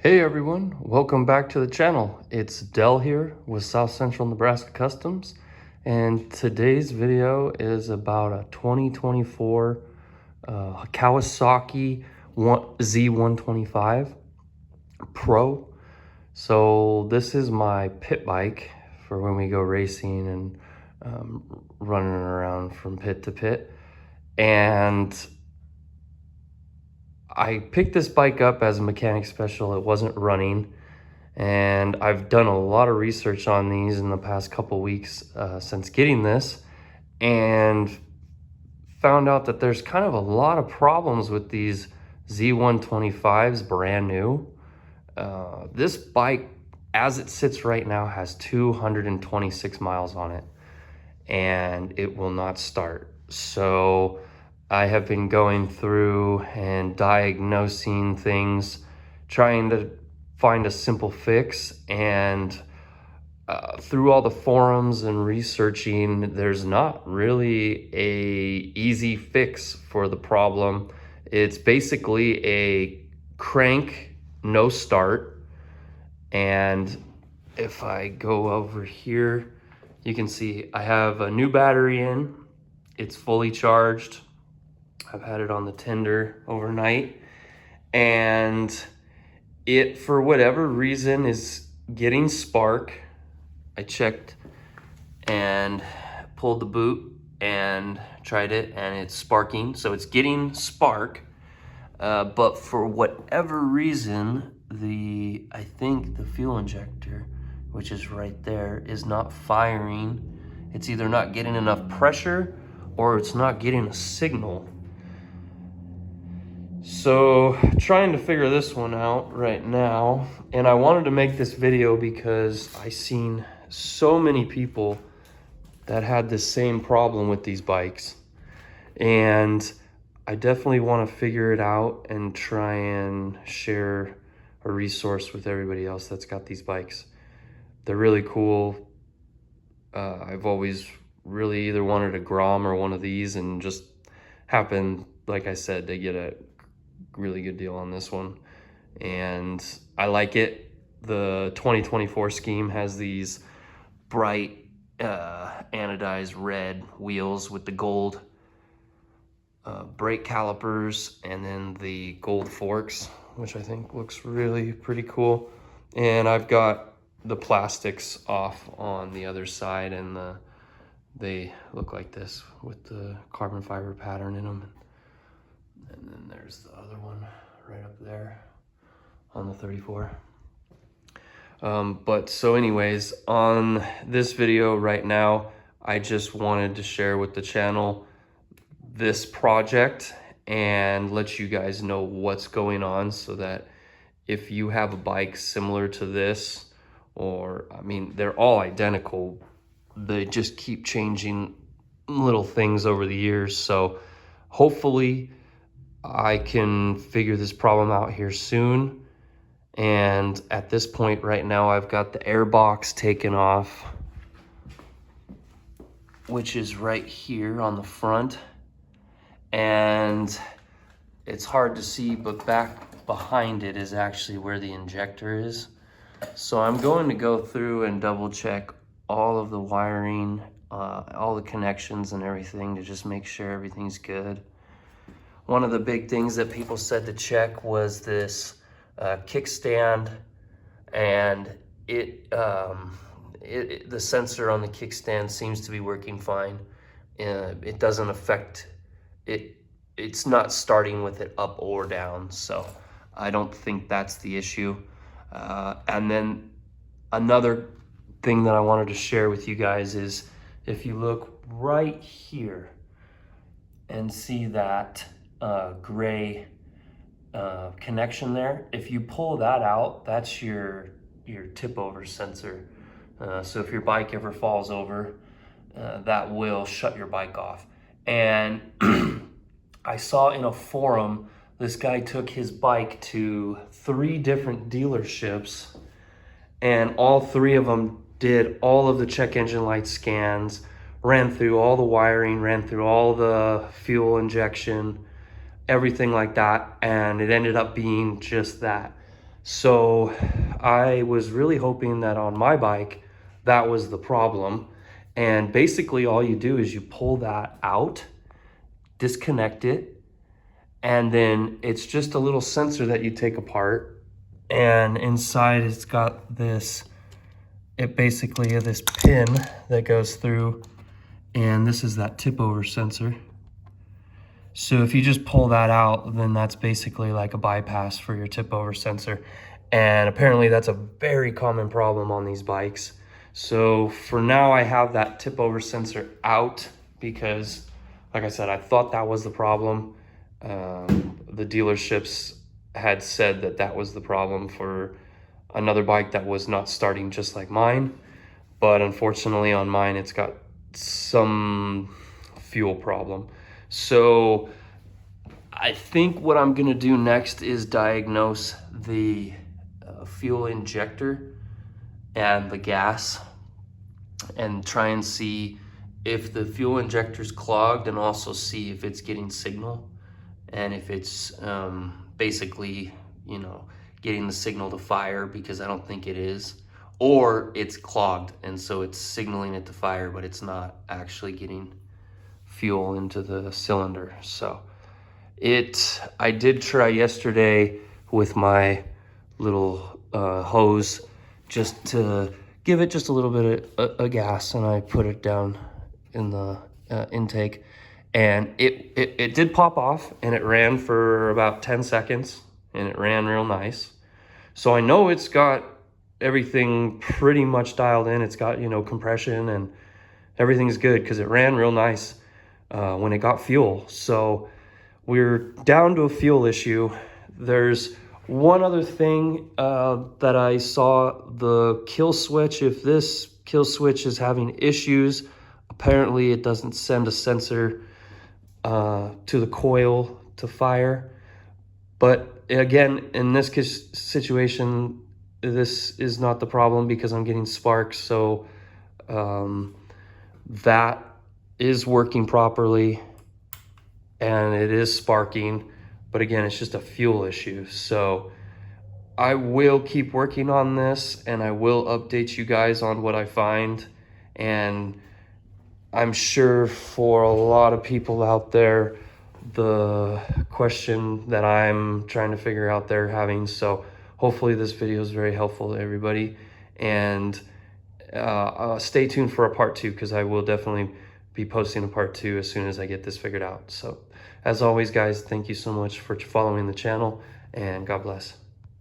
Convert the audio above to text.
Hey everyone, welcome back to the channel. It's Dell here with South Central Nebraska Customs, and today's video is about a 2024 Kawasaki Z125 Pro. So this is my pit bike for when we go racing and running around from pit to pit. And I picked this bike up as a mechanic special. It wasn't running, and I've done a lot of research on these in the past couple weeks since getting this, and found out that there's kind of a lot of problems with these Z125s brand new. This bike, as it sits right now, has 226 miles on it, and it will not start. So I have been going through and diagnosing things, trying to find a simple fix, and through all the forums and researching, there's not really a easy fix for the problem. It's basically a crank, no start. And if I go over here, you can see I have a new battery in. It's fully charged. I've had it on the tender overnight, and it, for whatever reason, is getting spark. I checked and pulled the boot and tried it, and it's sparking. So it's getting spark, but for whatever reason, I think the fuel injector, which is right there, is not firing. It's either not getting enough pressure or it's not getting a signal. So trying to figure this one out right now, and I wanted to make this video because I seen so many people that had the same problem with these bikes, and I definitely want to figure it out and try and share a resource with everybody else that's got these bikes. They're really cool. I've always really either wanted a Grom or one of these, and just happened, like I said, to get a really good deal on this one, and I like it. The 2024 scheme has these bright anodized red wheels with the gold brake calipers, and then the gold forks, which I think looks really pretty cool. And I've got the plastics off on the other side, and they look like this with the carbon fiber pattern in them. And then there's the other one right up there on the 34. But so anyways, on this video right now, I just wanted to share with the channel this project and let you guys know what's going on, so that if you have a bike similar to this, or I mean, they're all identical, they just keep changing little things over the years. So hopefully I can figure this problem out here soon. And at this point right now, I've got the air box taken off, which is right here on the front. And it's hard to see, but back behind it is actually where the injector is. So I'm going to go through and double check all of the wiring, all the connections and everything, to just make sure everything's good. One of the big things that people said to check was this kickstand, and the sensor on the kickstand seems to be working fine. It doesn't affect it. It's not starting with it up or down, so I don't think that's the issue. And then another thing that I wanted to share with you guys is, if you look right here and see that gray connection there, if you pull that out, that's your tip over sensor. So if your bike ever falls over, that will shut your bike off. And I saw in a forum, this guy took his bike to 3 different dealerships, and all 3 of them did all of the check engine light scans, ran through all the wiring, ran through all the fuel injection, everything like that, and it ended up being just that. So I was really hoping that on my bike, that was the problem. And basically all you do is you pull that out, disconnect it, and then it's just a little sensor that you take apart. And inside it's got this, it basically is this pin that goes through, and this is that tip over sensor. So if you just pull that out, then that's basically like a bypass for your tip over sensor. And apparently that's a very common problem on these bikes. So for now I have that tip over sensor out because, like I said, I thought that was the problem. The dealerships had said that that was the problem for another bike that was not starting just like mine. But unfortunately on mine, it's got some fuel problem. So I think what I'm gonna do next is diagnose the fuel injector and the gas and try and see if the fuel injector's clogged, and also see if it's getting signal and if it's basically, you know, getting the signal to fire, because I don't think it is, or it's clogged and so it's signaling it to fire, but it's not actually getting fuel into the cylinder. So I did try yesterday with my little hose just to give it just a little bit of gas, and I put it down in the intake, and it did pop off, and it ran for about 10 seconds, and it ran real nice. So I know it's got everything pretty much dialed in. It's got, you know, compression and everything's good because it ran real nice when it got fuel. So we're down to a fuel issue. There's one other thing that I saw, the kill switch. If this kill switch is having issues, apparently it doesn't send a sensor to the coil to fire. But again, in this situation, this is not the problem because I'm getting sparks. So that is working properly and it is sparking, but again, it's just a fuel issue. So I will keep working on this and I will update you guys on what I find. And I'm sure for a lot of people out there, the question that I'm trying to figure out they're having. So hopefully this video is very helpful to everybody, and stay tuned for a part 2 because I will definitely be posting a part 2 as soon as I get this figured out. So as always, guys, thank you so much for following the channel, and God bless.